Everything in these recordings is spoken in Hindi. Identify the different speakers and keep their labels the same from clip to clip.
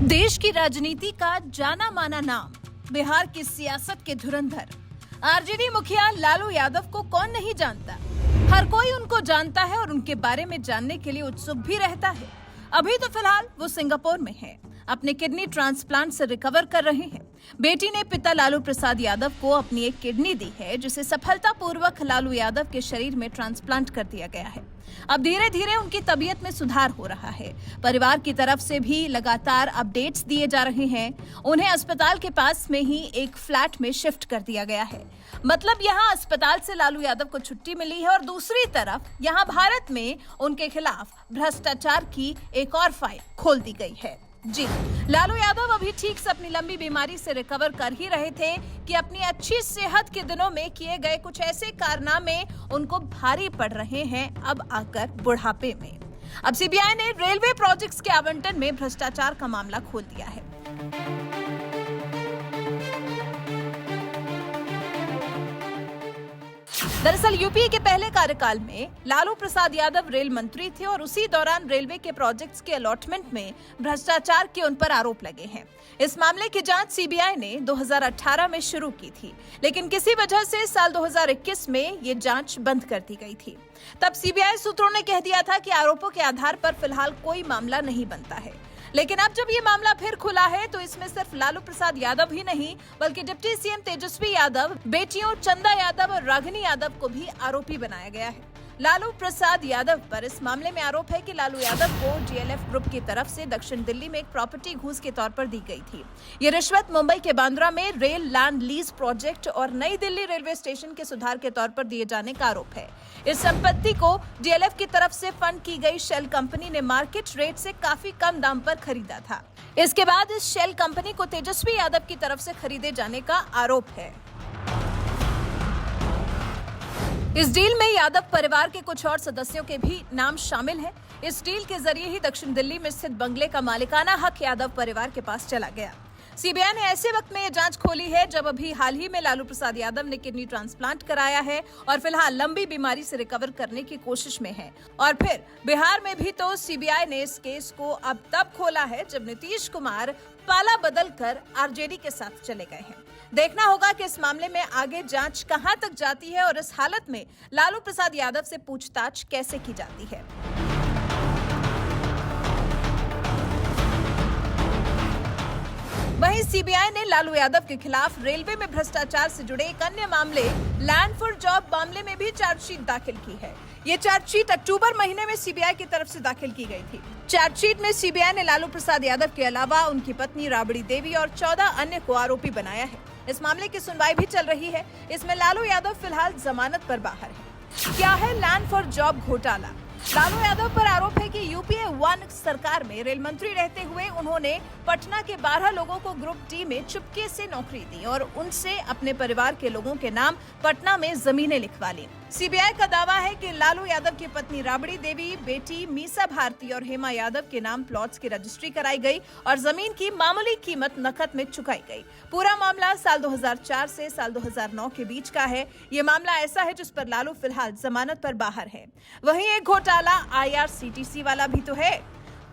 Speaker 1: देश की राजनीति का जाना माना नाम, बिहार की सियासत के धुरंधर आरजेडी मुखिया लालू यादव को कौन नहीं जानता। हर कोई उनको जानता है और उनके बारे में जानने के लिए उत्सुक भी रहता है। अभी तो फिलहाल वो सिंगापुर में है, अपने किडनी ट्रांसप्लांट से रिकवर कर रहे हैं। बेटी ने पिता लालू प्रसाद यादव को अपनी एक किडनी दी है, जिसे सफलतापूर्वक लालू यादव के शरीर में ट्रांसप्लांट कर दिया गया है। अब धीरे धीरे उनकी तबीयत में सुधार हो रहा है। परिवार की तरफ से भी लगातार अपडेट्स दिए जा रहे हैं। उन्हें अस्पताल के पास में ही एक फ्लैट में शिफ्ट कर दिया गया है। मतलब यहाँ अस्पताल से लालू यादव को छुट्टी मिली है और दूसरी तरफ यहाँ भारत में उनके खिलाफ भ्रष्टाचार की एक और फाइल खोल दी गई है। जी, लालू यादव अभी ठीक से अपनी लंबी बीमारी से रिकवर कर ही रहे थे कि अपनी अच्छी सेहत के दिनों में किए गए कुछ ऐसे कारनामे उनको भारी पड़ रहे हैं अब आकर बुढ़ापे में। अब सीबीआई ने रेलवे प्रोजेक्ट्स के आवंटन में भ्रष्टाचार का मामला खोल दिया है। दरअसल यूपीए के पहले कार्यकाल में लालू प्रसाद यादव रेल मंत्री थे और उसी दौरान रेलवे के प्रोजेक्ट्स के अलॉटमेंट में भ्रष्टाचार के उन पर आरोप लगे हैं। इस मामले की जांच सीबीआई ने 2018 में शुरू की थी, लेकिन किसी वजह से साल 2021 में ये जांच बंद कर दी गई थी। तब सीबीआई सूत्रों ने कह दिया था कि आरोपों के आधार पर फिलहाल कोई मामला नहीं बनता है। लेकिन अब जब ये मामला फिर खुला है तो इसमें सिर्फ लालू प्रसाद यादव ही नहीं, बल्कि डिप्टी सीएम तेजस्वी यादव, बेटियों चंदा यादव और रागिनी यादव को भी आरोपी बनाया गया है। लालू प्रसाद यादव पर इस मामले में आरोप है कि लालू यादव को डीएलएफ ग्रुप की तरफ से दक्षिण दिल्ली में एक प्रॉपर्टी घूस के तौर पर दी गई थी। ये रिश्वत मुंबई के बांद्रा में रेल लैंड लीज प्रोजेक्ट और नई दिल्ली रेलवे स्टेशन के सुधार के तौर पर दिए जाने का आरोप है। इस संपत्ति को डीएलएफ की तरफ से फंड की गई शेल कंपनी ने मार्केट रेट से काफी कम दाम पर खरीदा था। इसके बाद इस शेल कंपनी को तेजस्वी यादव की तरफ से खरीदे जाने का आरोप है। इस डील में यादव परिवार के कुछ और सदस्यों के भी नाम शामिल हैं। इस डील के जरिए ही दक्षिण दिल्ली में स्थित बंगले का मालिकाना हक यादव परिवार के पास चला गया। सीबीआई ने ऐसे वक्त में ये जांच खोली है जब अभी हाल ही में लालू प्रसाद यादव ने किडनी ट्रांसप्लांट कराया है और फिलहाल लंबी बीमारी से रिकवर करने की कोशिश में है। और फिर बिहार में भी तो सीबीआई ने इस केस को अब तब खोला है जब नीतीश कुमार पाला बदलकर आरजेडी के साथ चले गए हैं। देखना होगा कि इस मामले में आगे जांच कहां तक जाती है और इस हालत में लालू प्रसाद यादव से पूछताछ कैसे की जाती है। वहीं सीबीआई ने लालू यादव के खिलाफ रेलवे में भ्रष्टाचार से जुड़े एक अन्य मामले लैंड फॉर जॉब मामले में भी चार्जशीट दाखिल की है। ये चार्जशीट अक्टूबर महीने में सीबीआई की तरफ से दाखिल की गई थी। चार्जशीट में सीबीआई ने लालू प्रसाद यादव के अलावा उनकी पत्नी राबड़ी देवी और 14 अन्य को आरोपी बनाया है। इस मामले की सुनवाई भी चल रही है। इसमें लालू यादव फिलहाल जमानत पर बाहर है। क्या है लैंड फॉर जॉब घोटाला? लालू यादव पर आरोप है कि यूपीए 1 सरकार में रेल मंत्री रहते हुए उन्होंने पटना के 12 लोगों को ग्रुप डी में चुपके से नौकरी दी और उनसे अपने परिवार के लोगों के नाम पटना में जमीनें लिखवा ली। सीबीआई का दावा है कि लालू यादव की पत्नी राबड़ी देवी, बेटी मीसा भारती और हेमा यादव के नाम प्लॉट्स की रजिस्ट्री कराई गई और जमीन की मामूली कीमत नकद में चुकाई गई। पूरा मामला साल 2004 से साल 2009 के बीच का है। ये मामला ऐसा है जिस पर लालू फिलहाल जमानत पर बाहर है। वहीं एक घोटाला आईआरसीटीसी वाला भी तो है।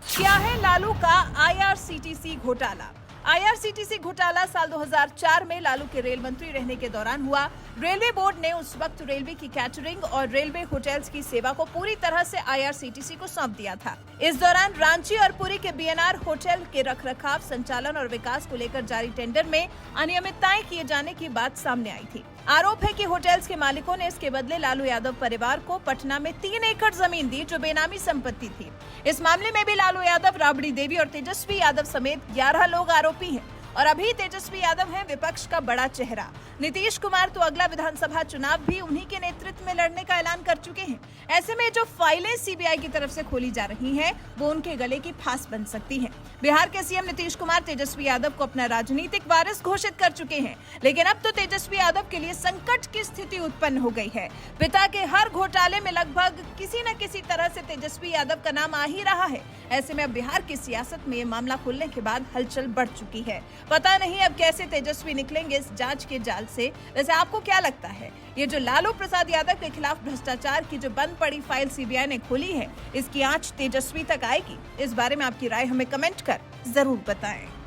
Speaker 1: क्या है लालू का आईआरसीटीसी घोटाला? आईआरसीटीसी घोटाला साल 2004 में लालू के रेल मंत्री रहने के दौरान हुआ। रेलवे बोर्ड ने उस वक्त रेलवे की कैटरिंग और रेलवे होटल्स की सेवा को पूरी तरह से आईआरसीटीसी को सौंप दिया था। इस दौरान रांची और पुरी के बीएनआर होटल के रखरखाव, संचालन और विकास को लेकर जारी टेंडर में अनियमितताएं किए जाने की बात सामने आई थी। आरोप है कि होटल्स के मालिकों ने इसके बदले लालू यादव परिवार को पटना में 3 एकड़ जमीन दी, जो बेनामी संपत्ति थी। इस मामले में भी लालू यादव, राबड़ी देवी और तेजस्वी यादव समेत 11 लोग आरोपी हैं। और अभी तेजस्वी यादव हैं विपक्ष का बड़ा चेहरा। नीतीश कुमार तो अगला विधानसभा चुनाव भी उन्हीं के नेतृत्व में लड़ने का ऐलान कर चुके हैं। ऐसे में जो फाइलें सीबीआई की तरफ से खोली जा रही हैं, वो उनके गले की फांस बन सकती हैं। बिहार के सीएम नीतीश कुमार तेजस्वी यादव को अपना राजनीतिक वारिस घोषित कर चुके हैं, लेकिन अब तो तेजस्वी यादव के लिए संकट की स्थिति उत्पन्न हो गई है। पिता के हर घोटाले में लगभग किसी न किसी तरह से तेजस्वी यादव का नाम आ ही रहा है। ऐसे में अब बिहार की सियासत में ये मामला खुलने के बाद हलचल बढ़ चुकी है। पता नहीं अब कैसे तेजस्वी निकलेंगे इस जांच के जाल से। वैसे आपको क्या लगता है, ये जो लालू प्रसाद यादव के खिलाफ भ्रष्टाचार की जो बंद पड़ी फाइल सीबीआई ने खोली है, इसकी आंच तेजस्वी तक आएगी? इस बारे में आपकी राय हमें कमेंट कर जरूर बताएं।